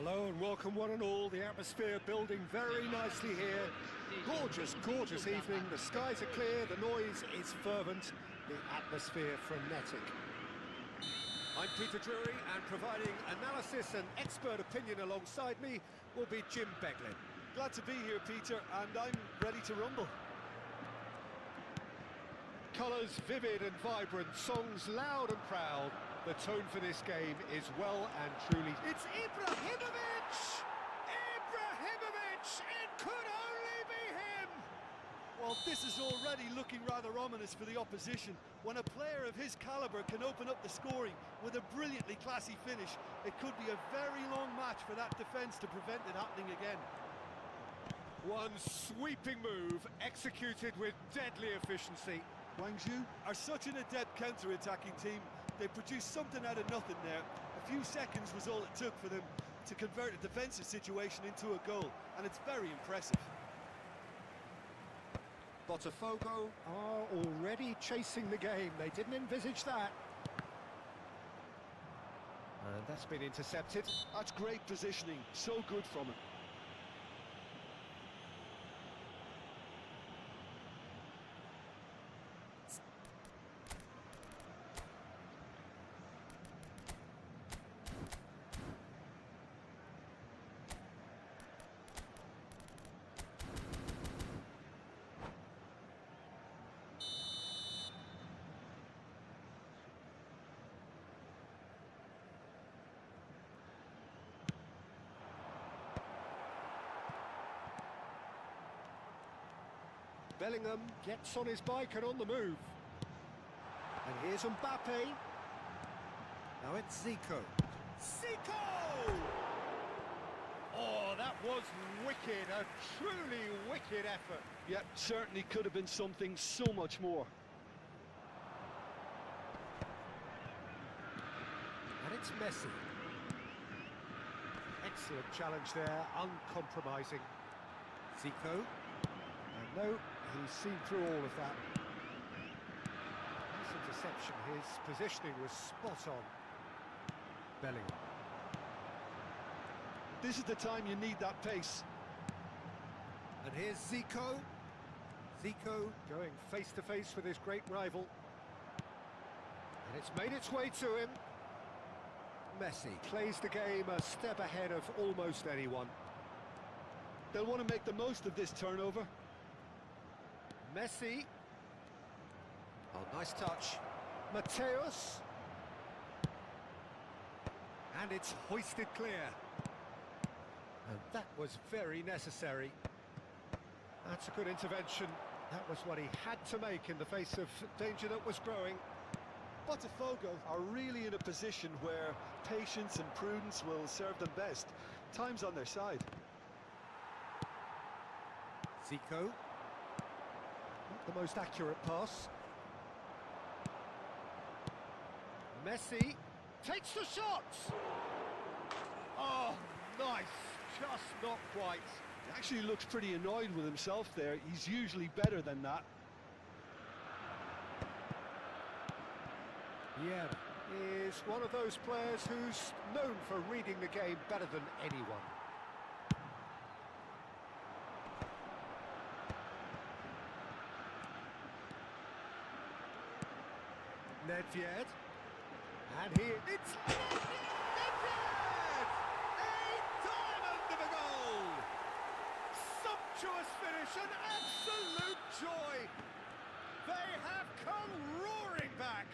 Hello and welcome one and all. The atmosphere building very nicely here. Gorgeous, gorgeous evening. The skies are clear, the noise is fervent, the atmosphere frenetic. I'm Peter Drury, and providing analysis and expert opinion alongside me will be Jim Beglin. Glad to be here, Peter, and I'm ready to rumble. Colours vivid and vibrant, songs loud and proud. The tone for this game is well and truly... It's Ibrahimovic! Ibrahimovic! It could only be him! Well, this is already looking rather ominous for the opposition. When a player of his calibre can open up the scoring with a brilliantly classy finish, it could be a very long match for that defence to prevent it happening again. One sweeping move, executed with deadly efficiency. Guangzhou are such an adept counter-attacking team. They produced something out of nothing there. A few seconds was all it took for them to convert a defensive situation into a goal, and it's very impressive. Botafogo are already chasing the game. They didn't envisage that. And that's been intercepted. That's great positioning, so good from him. Bellingham gets on his bike and on the move. And here's Mbappe. Now it's Zico. Zico! Oh, that was wicked, a truly wicked effort. Yep, certainly could have been something so much more. And it's Messi. Excellent challenge there, uncompromising. Zico. And no, he's seen through all of that. Nice interception, his positioning was spot on. Bellingham. This is the time you need that pace. And here's Zico. Zico going face to face with his great rival. And it's made its way to him. Messi plays the game a step ahead of almost anyone. They'll want to make the most of this turnover. Messi. Oh, nice touch. Mateus. And it's hoisted clear. And that was very necessary. That's a good intervention. That was what he had to make in the face of danger that was growing. Botafogo are really in a position where patience and prudence will serve them best. Time's on their side. Zico. Not the most accurate pass. Messi takes the shot! Oh, nice! Just not quite. He actually looks pretty annoyed with himself there. He's usually better than that. Yeah, is one of those players who's known for reading the game better than anyone. Nedved. And here it's Nedved! A diamond of a goal! Sumptuous finish, an absolute joy! They have come roaring back!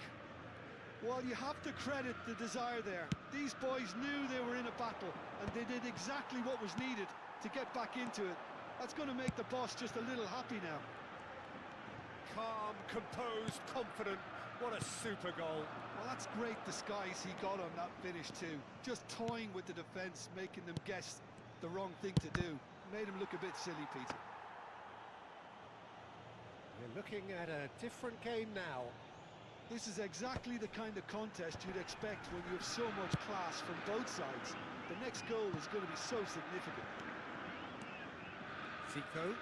Well, you have to credit the desire there. These boys knew they were in a battle, and they did exactly what was needed to get back into it. That's going to make the boss just a little happy now. Calm, composed, confident. What a super goal. Well, that's great disguise he got on that finish too. Just toying with the defence, making them guess the wrong thing to do. Made him look a bit silly, Peter. We're looking at a different game now. This is exactly the kind of contest you'd expect when you have so much class from both sides. The next goal is going to be so significant. Zico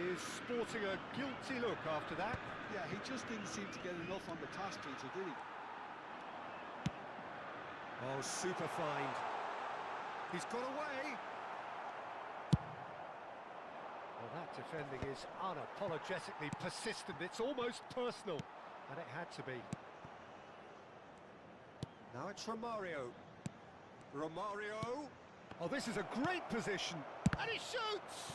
is sporting a guilty look after that. Yeah, he just didn't seem to get enough on the pass, Peter, did he? Oh, super find. He's got away. Well, that defending is unapologetically persistent. It's almost personal, and it had to be. Now it's Romario. Romario. Oh, this is a great position. And he shoots!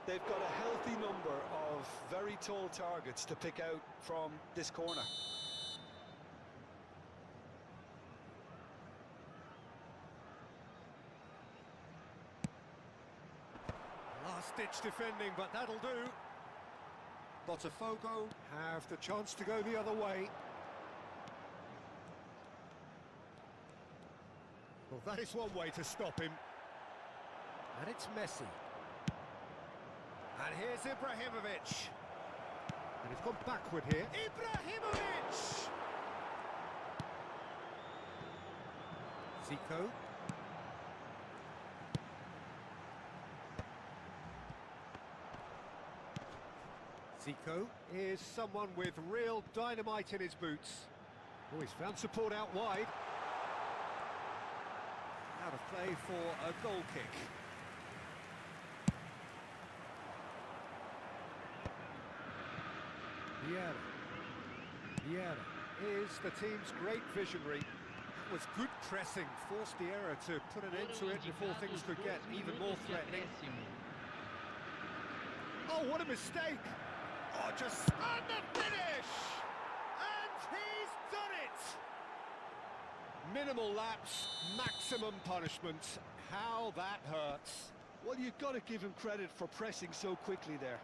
They've got a healthy number of very tall targets to pick out from this corner. Last-ditch defending, but that'll do. Botafogo have the chance to go the other way. Well, that is one way to stop him. And it's Messi. And here's Ibrahimovic. And he's gone backward here. Ibrahimovic! Zico. Zico is someone with real dynamite in his boots. Oh, he's found support out wide. Out of play for a goal kick. Vieira is the team's great visionary. That was good pressing, forced the error to put an end to it before things could get even more threatening. Oh, what a mistake! Oh, just on the finish! And he's done it! Minimal lapse, maximum punishment. How that hurts. Well, you've got to give him credit for pressing so quickly there.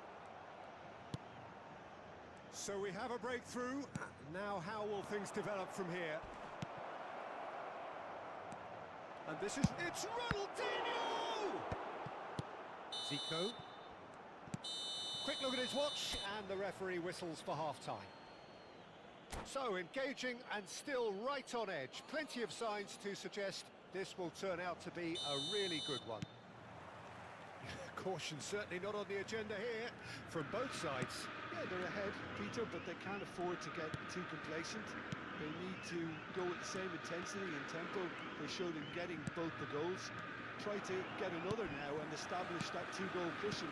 So we have a breakthrough. Now how will things develop from here? And it's Ronaldinho! Zico. Quick look at his watch, and the referee whistles for half-time. So, engaging and still right on edge. Plenty of signs to suggest this will turn out to be a really good one. Caution certainly not on the agenda here, from both sides. Yeah, they're ahead, Peter, but they can't afford to get too complacent. They need to go with the same intensity and tempo they showed in getting both the goals. Try to get another now and establish that two-goal cushion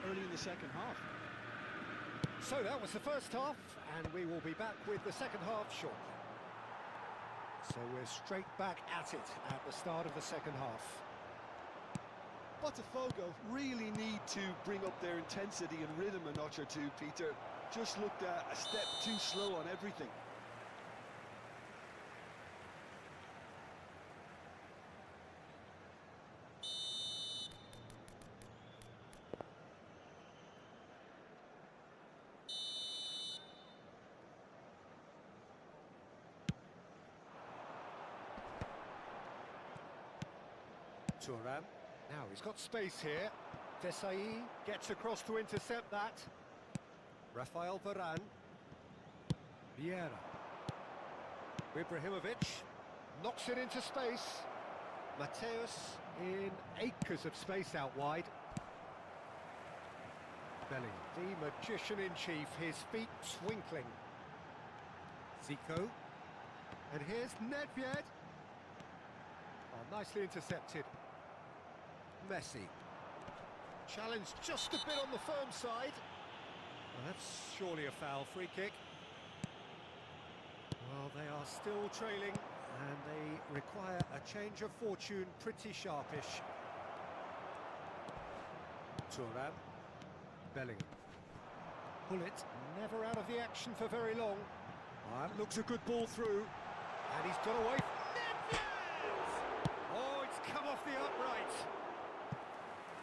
early in the second half. So that was the first half, and we will be back with the second half shortly. So we're straight back at it at the start of the second half. Botafogo really need to bring up their intensity and rhythm a notch or two, Peter. Just looked a step too slow on everything. Thuram. Now he's got space here. Desailly gets across to intercept that. Rafael Varane. Vieira. Ibrahimovic knocks it into space. Mateus in acres of space out wide. Bellingham, the magician-in-chief, his feet twinkling. Zico. And here's Nedved. Oh, nicely intercepted. Messi. Challenged just a bit on the firm side. Well, that's surely a foul. Free kick. Well, they are still trailing, and they require a change of fortune pretty sharpish. Thuram. Bellingham. Bullet never out of the action for very long. That looks a good ball through. And he's got away. Nedved! Oh, it's come off the upright.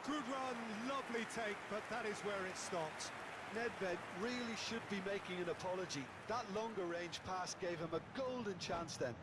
Good run, lovely take, but that is where it stopped. Nedved really should be making an apology. That longer range pass gave him a golden chance then.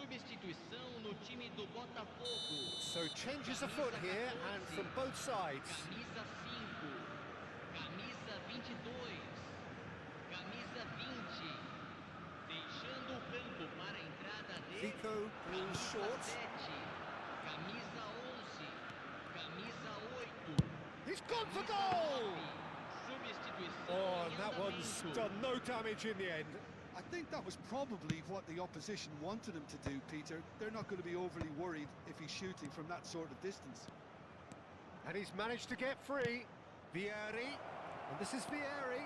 Substituição no time do Botafogo. So changes afoot here, and from both sides. Camisa 5. Camisa 22. Camisa 20. Deixando o campo para a entrada de Zico moves camisa short. 7. Camisa 11. Camisa 8. He's gone for Camisa goal! 9. Substituição Oh, em and that one's andamento. done no damage in the end. I think that was probably what the opposition wanted him to do, Peter. They're not going to be overly worried if he's shooting from that sort of distance. And he's managed to get free. Vieri. And this is Vieri.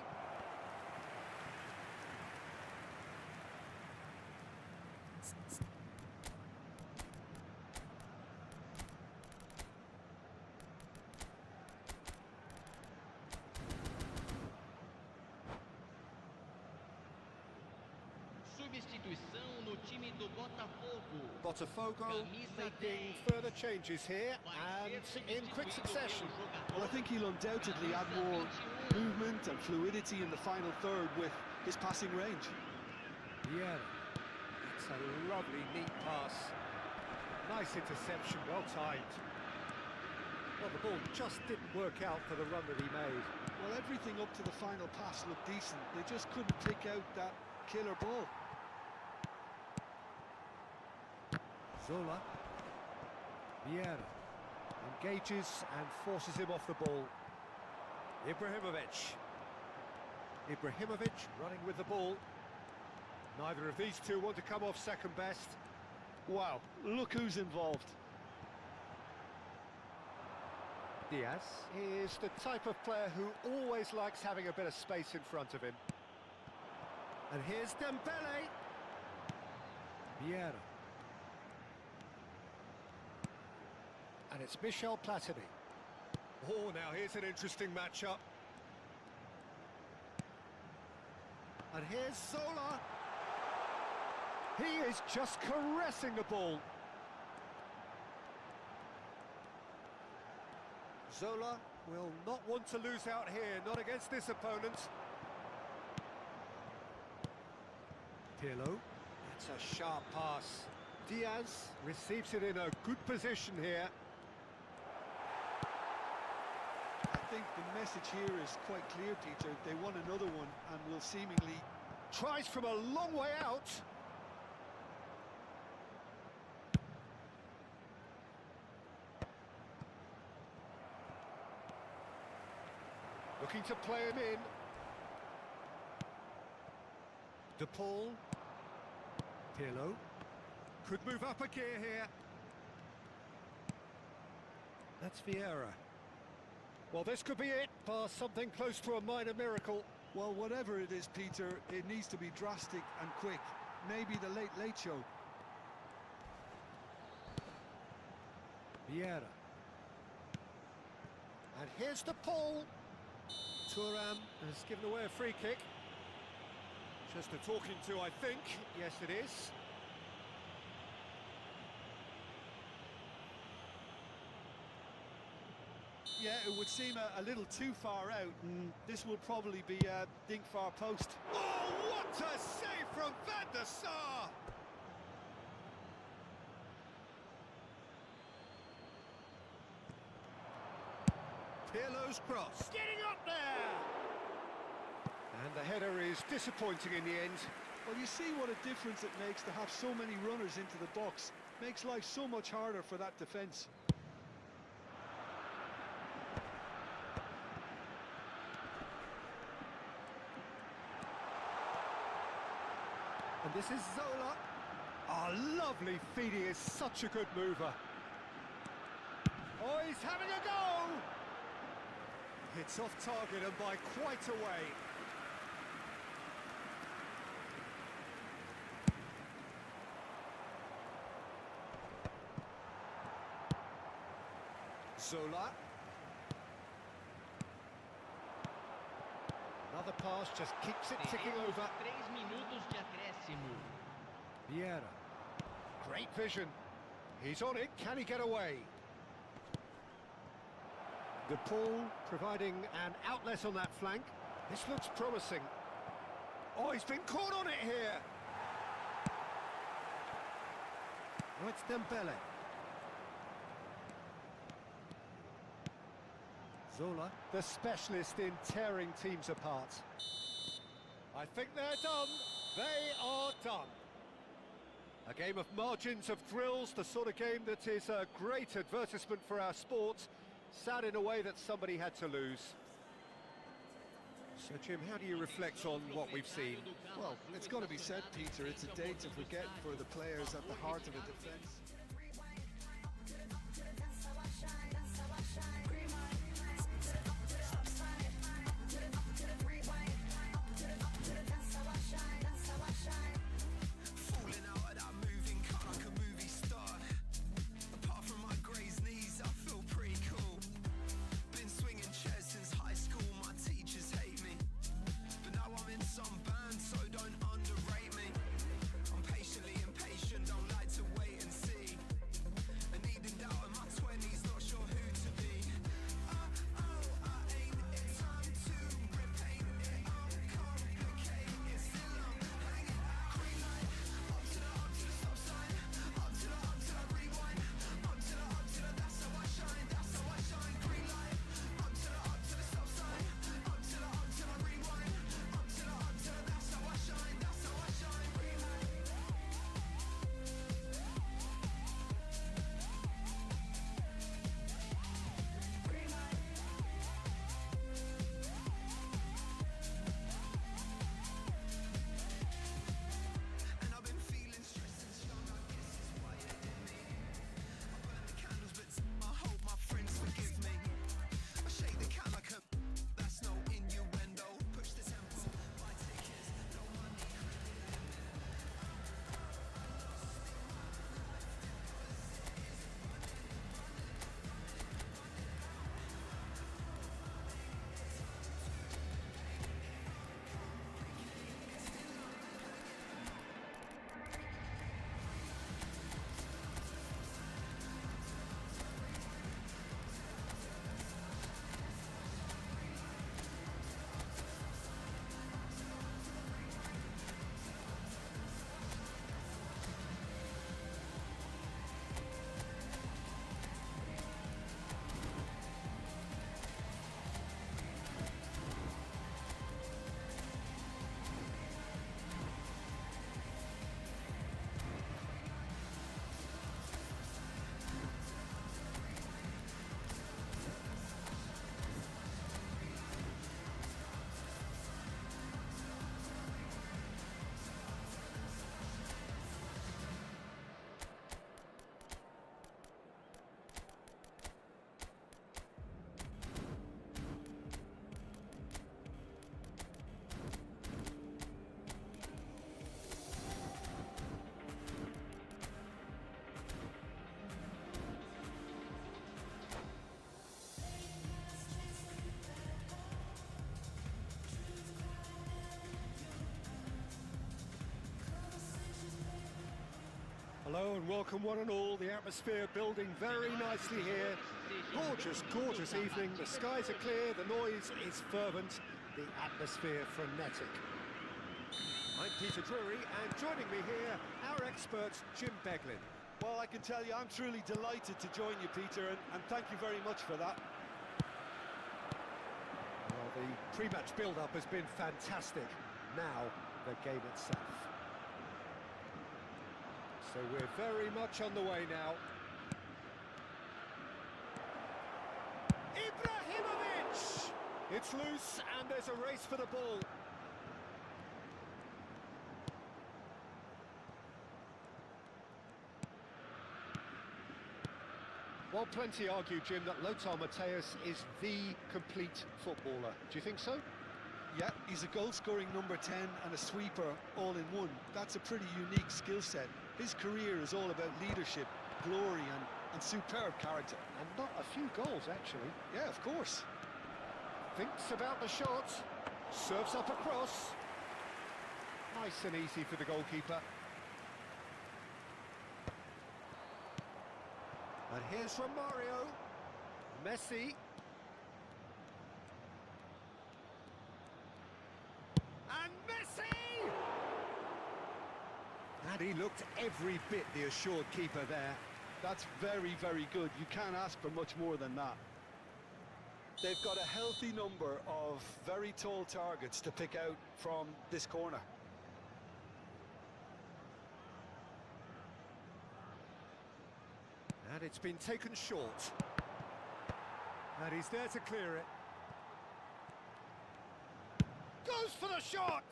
Substituição no time do Botafogo. Botafogo Camisa making 10. further changes here, and in quick succession. Well, I think he'll undoubtedly add more movement and fluidity in the final third with his passing range. Yeah, it's a lovely, neat pass. Nice interception, well timed. Well, the ball just didn't work out for the run that he made. Well, everything up to the final pass looked decent. They just couldn't pick out that killer ball. Zola. Vieira engages and forces him off the ball. Ibrahimovic. Ibrahimovic running with the ball. Neither of these two want to come off second best. Wow, look who's involved. Diaz is the type of player who always likes having a bit of space in front of him. And here's Dembele. Vieira. And it's Michel Platini. Oh, now here's an interesting matchup. And here's Zola. He is just caressing the ball. Zola will not want to lose out here, not against this opponent. Pirlo. That's a sharp pass. Diaz receives it in a good position here. I think the message here is quite clear, Peter. They want another one and will seemingly... Tries from a long way out. Looking to play him in. De Paul. Pirlo. Could move up a gear here. That's Vieira. Well, this could be it, past something close to a minor miracle. Well, whatever it is, Peter, it needs to be drastic and quick. Maybe the late show. Vieira. And here's De Paul. Thuram has given away a free kick. Just a talking to, I think. Yes, it is. Yeah, it would seem a little too far out, and this will probably be a dink far post. Oh, what a save from Van der Sar! Pirlo's cross. Getting up there! And the header is disappointing in the end. Well, you see what a difference it makes to have so many runners into the box. Makes life so much harder for that defence. And this is Zola. Oh, lovely feed. He is such a good mover. Oh, he's having a go! It's off target and by quite a way. Zola. Another pass just keeps it ticking Teremos over. 3 minutos de acréscimo. Vieira. Great vision. He's on it. Can he get away? De Paul providing an outlet on that flank. This looks promising. Oh, he's been caught on it here. it's Dembele. Zola, the specialist in tearing teams apart. I think they're done. They are done. A game of margins of thrills, the sort of game that is a great advertisement for our sport. Sad in a way that somebody had to lose. So, Jim, how do you reflect on what we've seen? Well, it's got to be said, Peter, it's a day to forget for the players at the heart of a defence. Hello and welcome one and all. The atmosphere building very nicely here. Gorgeous, gorgeous evening. The skies are clear, the noise is fervent, the atmosphere frenetic. I'm Peter Drury, and joining me here, our expert, Jim Beglin. Well, I can tell you, I'm truly delighted to join you, Peter, and thank you very much for that. Well, the pre-match build-up has been fantastic. Now, the game itself. So we're very much on the way now. Ibrahimovic! It's loose and there's a race for the ball. Well, plenty argue, Jim, that Lothar Matthäus is the complete footballer. Do you think so? Yeah, he's a goal-scoring number 10 and a sweeper all in one. That's a pretty unique skill set. His career is all about leadership, glory and superb character. And not a few goals, actually. Yeah, of course. Thinks about the shot, serves up across. Nice and easy for the goalkeeper. And here's from Mario. Messi. And Messi! And he looked every bit the assured keeper there. That's very, very good. You can't ask for much more than that. They've got a healthy number of very tall targets to pick out from this corner. And it's been taken short. And he's there to clear it. Goes for the shot!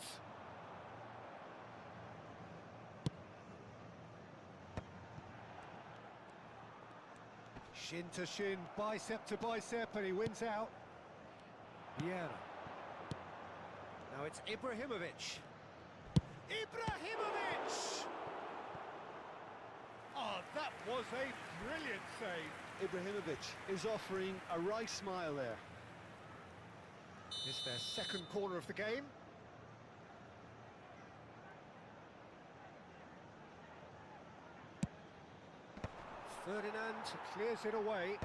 Shin to shin, bicep to bicep, and he wins out. Vieira. Now it's Ibrahimovic. Ibrahimovic! Oh, that was a brilliant save. Ibrahimovic is offering a wry smile there. It's their second corner of the game. Ferdinand clears it away.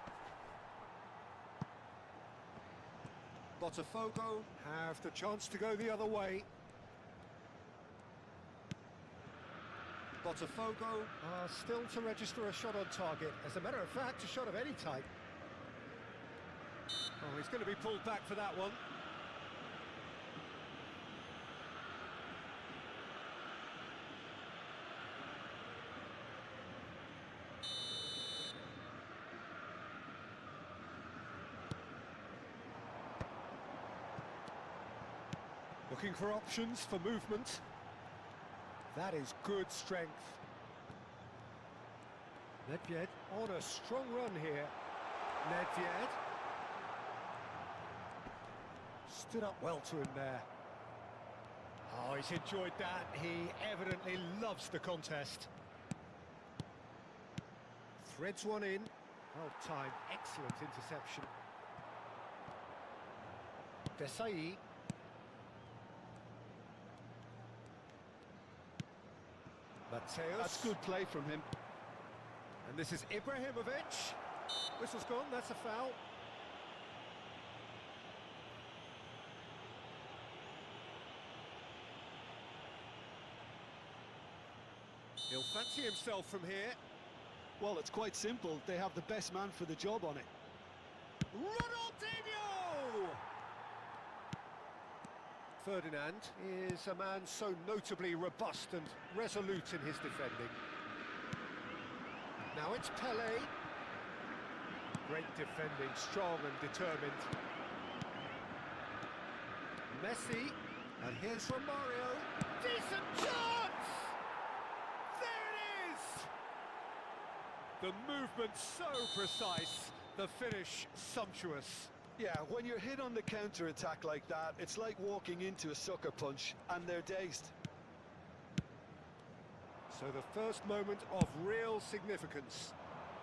Botafogo have the chance to go the other way. Botafogo are still to register a shot on target. As a matter of fact, a shot of any type. Oh, he's going to be pulled back for that one. Looking for options for movement. That is good strength. Nedved on a strong run here. Nedved stood up well to him there. Oh, he's enjoyed that. He evidently loves the contest. Threads one in. Well timed, excellent interception. Desai. Mateus. That's good play from him. And this is Ibrahimovic. Whistle's gone, that's a foul. He'll fancy himself from here. Well, it's quite simple. They have the best man for the job on it. Ronaldinho! Ferdinand is a man so notably robust and resolute in his defending. Now it's Pelé. Great defending, strong and determined. Messi, and here's Romario. Decent chance! There it is! The movement so precise, the finish sumptuous. Yeah, when you're hit on the counter-attack like that, it's like walking into a sucker punch, and they're dazed. So the first moment of real significance.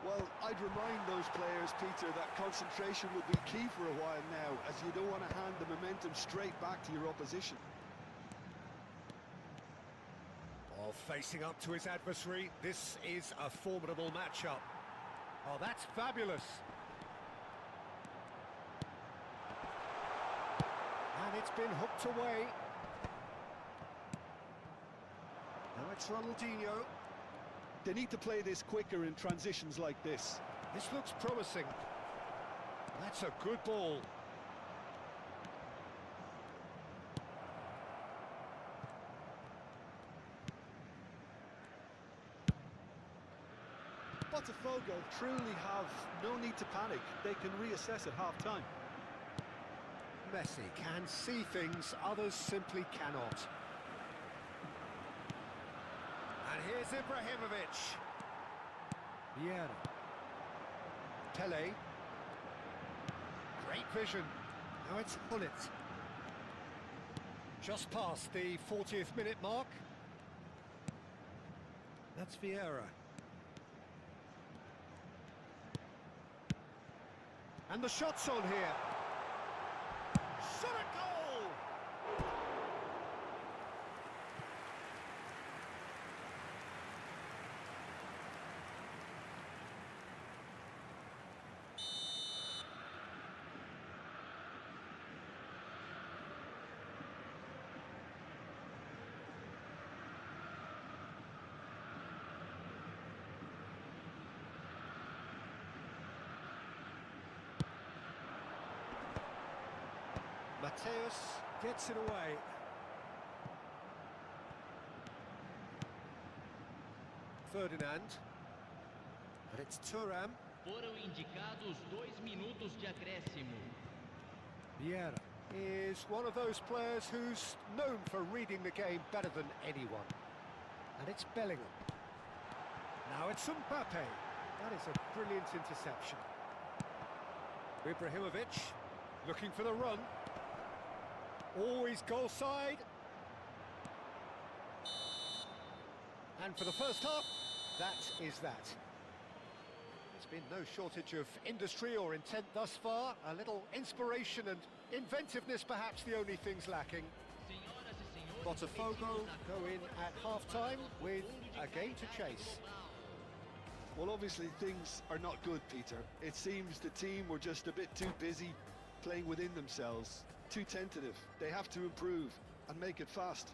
Well, I'd remind those players, Peter, that concentration will be key for a while now, as you don't want to hand the momentum straight back to your opposition. Oh, facing up to his adversary, this is a formidable matchup. Oh, that's fabulous. And it's been hooked away. Now it's Ronaldinho. They need to play this quicker in transitions like this. This looks promising. That's a good ball. Botafogo truly have no need to panic. They can reassess at half-time. Messi can see things others simply cannot. And here's Ibrahimovic. Vieira. Pelé. Great vision. Now it's Bullet. Just past the 40th minute mark. That's Vieira. And the shot's on here. Shot a goal! Mateus gets it away. Ferdinand. And it's Thuram. Foram indicados 2 minutos de acréscimo. Vieira is one of those players who's known for reading the game better than anyone. And it's Bellingham. Now it's Mbappe. That is a brilliant interception. Ibrahimovic looking for the run. Always goal side. And for the first half, that is that. There's been no shortage of industry or intent thus far. A little inspiration and inventiveness, perhaps the only things lacking. Senhoras e senhores, Botafogo go in at half-time with a game to chase. Well, obviously things are not good, Peter. It seems the team were just a bit too busy playing within themselves, too tentative. They have to improve and make it fast.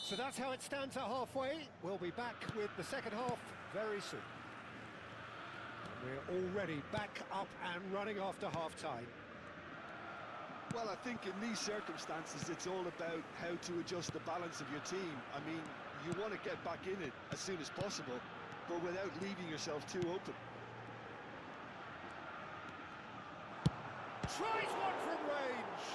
So that's how it stands at halfway. We'll be back with the second half very soon. We're already back up and running after half-time. Well, I think in these circumstances, it's all about how to adjust the balance of your team. I mean, you want to get back in it as soon as possible, but without leaving yourself too open. Tries one from range.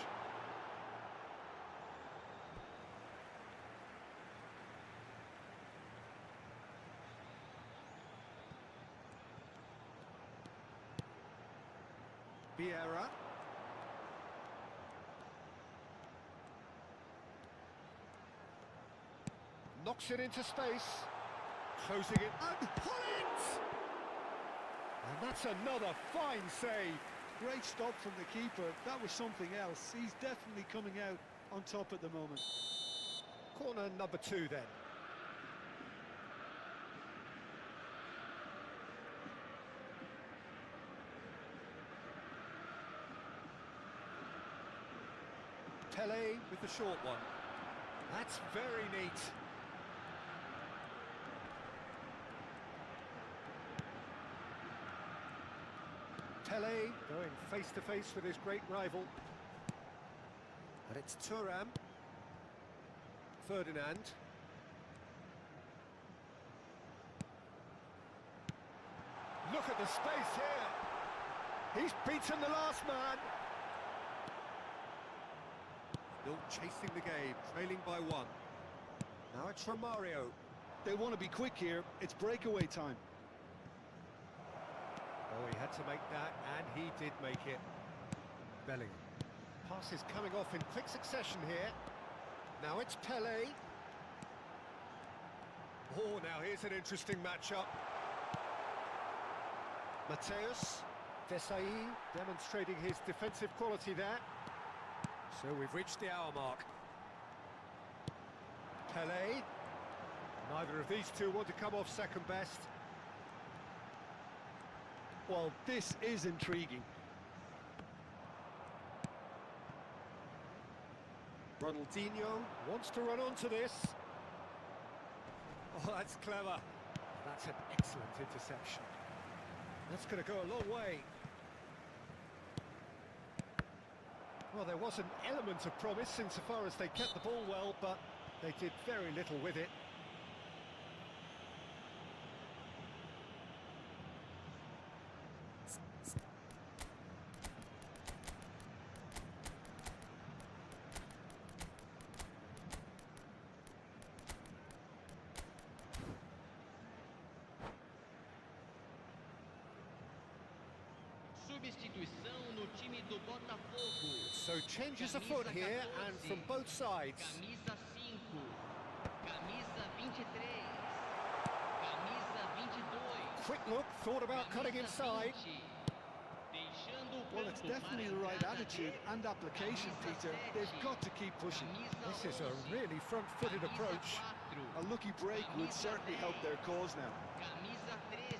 Vieira. Knocks it into space. Closing it and pull it! And that's another fine save. Great stop from the keeper. That was something else. He's definitely coming out on top at the moment. Corner number 2 then. Pele with the short one. That's very neat. Pele going face-to-face with his great rival. And it's Thuram. Ferdinand. Look at the space here. He's beaten the last man. Still chasing the game, trailing by 1. Now it's Romario. They want to be quick here. It's breakaway time. Oh, he had to make that, and he did make it. Bellingham. Pass is coming off in quick succession here. Now it's Pele. Oh, now here's an interesting matchup. Mateus. Desailly demonstrating his defensive quality there. So we've reached the hour mark. Pele. Neither of these two want to come off second best. Well, this is intriguing. Ronaldinho wants to run onto this. Oh, that's clever. That's an excellent interception. That's going to go a long way. Well, there was an element of promise insofar as they kept the ball well, but they did very little with it. Substituição no time do Botafogo. So changes afoot here, and from both sides. Camisa 5, camisa 23, camisa 22. Quick look, thought about cutting inside. Well, it's definitely the right attitude and application, Peter. They've got to keep pushing. This is a really front-footed approach. A lucky break would certainly help their cause now. Camisa 13,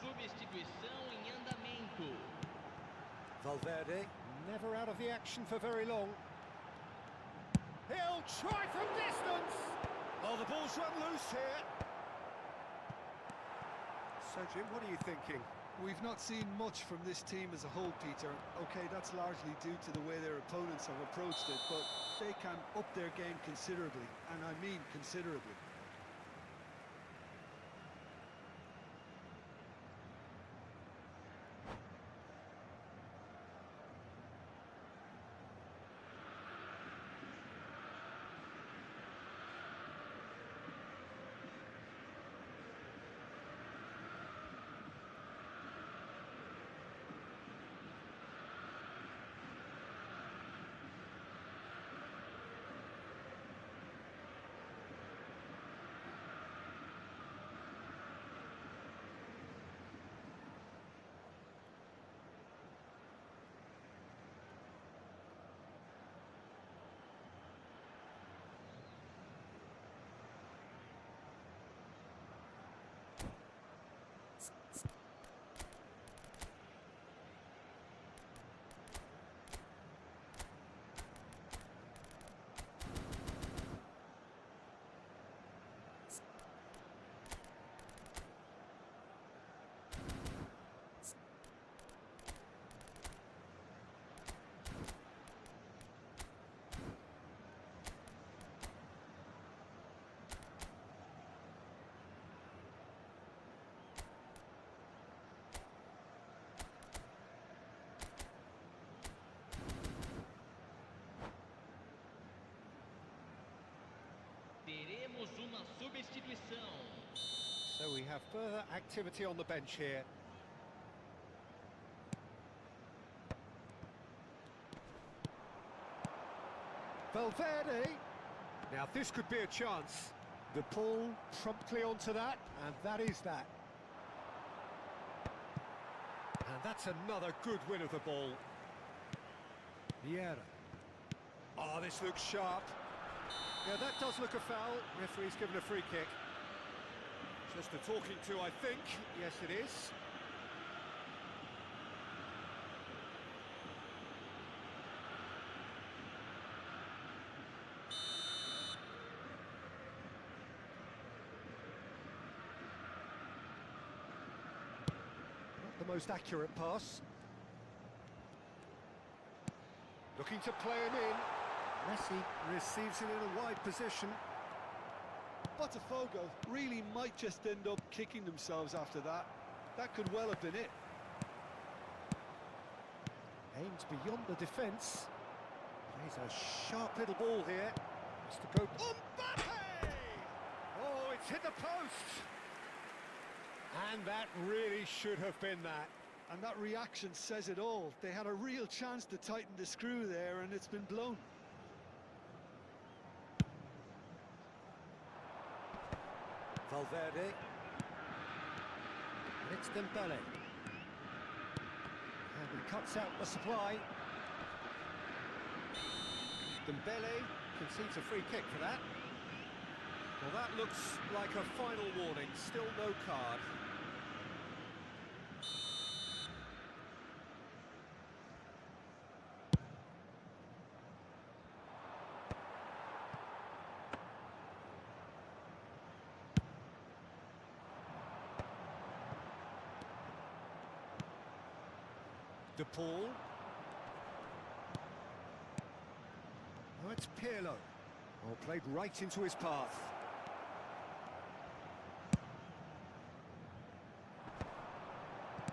substituição em andamento. Valverde, never out of the action for very long. He'll try from distance! Oh, the ball's run loose here. So, Jim, what are you thinking? We've not seen much from this team as a whole, Peter. OK, that's largely due to the way their opponents have approached it, but they can up their game considerably, and I mean considerably. Teremos uma substituição. So we have further activity on the bench here. Valverde. Now this could be a chance. The ball promptly onto that, and that is that. And that's another good win of the ball. Vieira. Oh, this looks sharp. Yeah, that does look a foul. Referee's given a free kick. Just a talking to, I think. Yes, it is. Not the most accurate pass. Looking to play him in. Messi receives it in a wide position. Botafogo really might just end up kicking themselves after that. That could well have been it. Aims beyond the defence. Plays a sharp little ball here. Has to go. Mbappe! Oh, it's hit the post! And that really should have been that. And that reaction says it all. They had a real chance to tighten the screw there, and it's been blown. Valverde. And it's Dembele. And he cuts out the supply. Dembele concedes a free kick for that. Well, that looks like a final warning. Still no card. De Paul. Oh, it's Pirlo. Oh, played right into his path.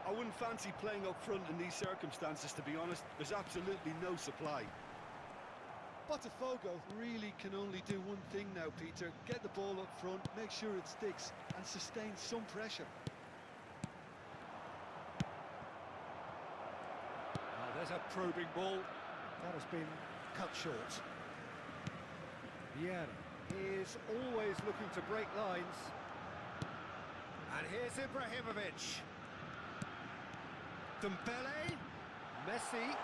I wouldn't fancy playing up front in these circumstances, to be honest. There's absolutely no supply. Botafogo really can only do one thing now, Peter. Get the ball up front, make sure it sticks, and sustain some pressure. There's a probing ball. That has been cut short. Vieira is always looking to break lines. And here's Ibrahimovic. Dembele. Messi.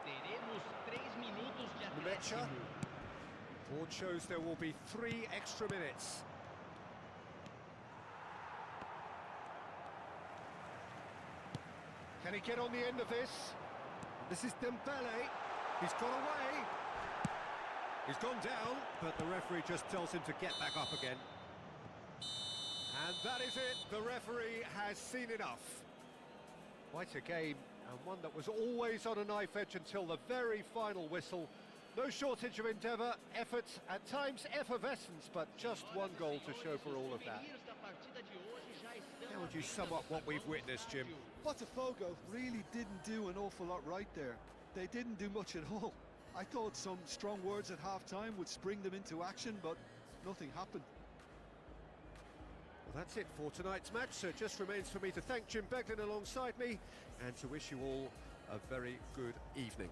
Teremos 3 minutos de Mecha. acréscimo. Board shows there will be 3 extra minutes. Can he get on the end of this? This is Dembele. He's got away. He's gone down, but the referee just tells him to get back up again. And that is it, the referee has seen enough. Quite a game, and one that was always on a knife edge until the very final whistle. No shortage of endeavour, effort, at times effervescence, but just one goal to show for all of that. How would you sum up what we've witnessed, Jim? Botafogo really didn't do an awful lot right there. They didn't do much at all. I thought some strong words at half-time would spring them into action, but nothing happened. Well, that's it for tonight's match, so it just remains for me to thank Jim Beglin alongside me and to wish you all a very good evening.